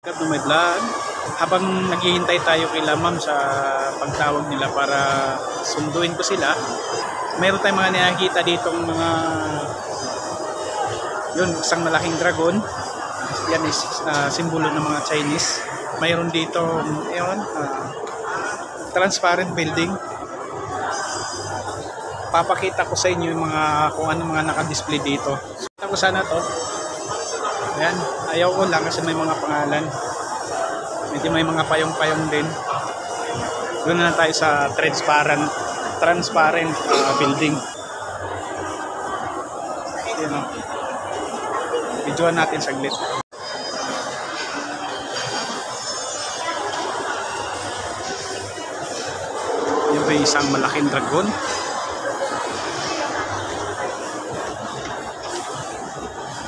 My vlog. Habang naghihintay tayo kay ma'am sa pagtawag nila para sunduin ko sila, mayroon tayong mga nakikita ditong mga isang malaking dragon. Yan is simbolo ng mga Chinese. Mayroon dito transparent building. Papakita ko sa inyo yung kung ano mga naka-display dito. Kita ko sana to. Ayan, ayaw ko lang kasi may mga pangalan. Medyo may mga payong-payong din. Doon na tayo sa transparent building. Ayan o. Videoan natin saglit. Yung may isang malaking dragon.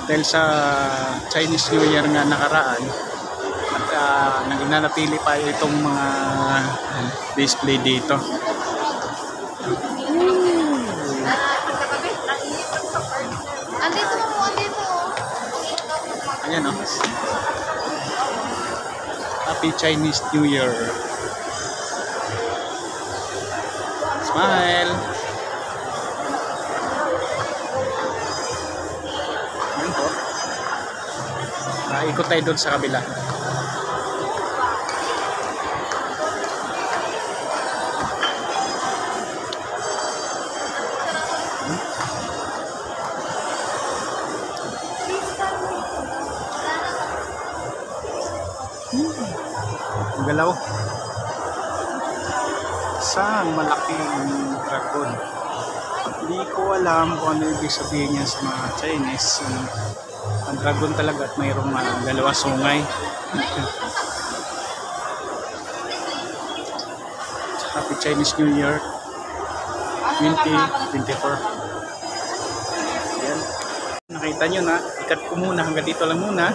Dahil sa Chinese New Year nga nakaraan at nananatili pa itong mga display dito. Ayan o. Happy Chinese New Year. Smile. Ikot tayo doon sa kabila. Galaw. Isang malaking dragon. Hindi ko alam kung ano ibig sabihin niya sa mga Chinese. Ang dragon talaga at mayroong dalawa sungay. Happy Chinese New Year 2024. Ayan. Nakita nyo na, ikat ko muna hanggang dito lang muna.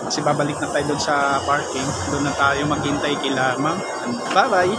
Kasi babalik na tayo doon sa parking. Doon na tayo maghintay kila ma'am. Bye bye!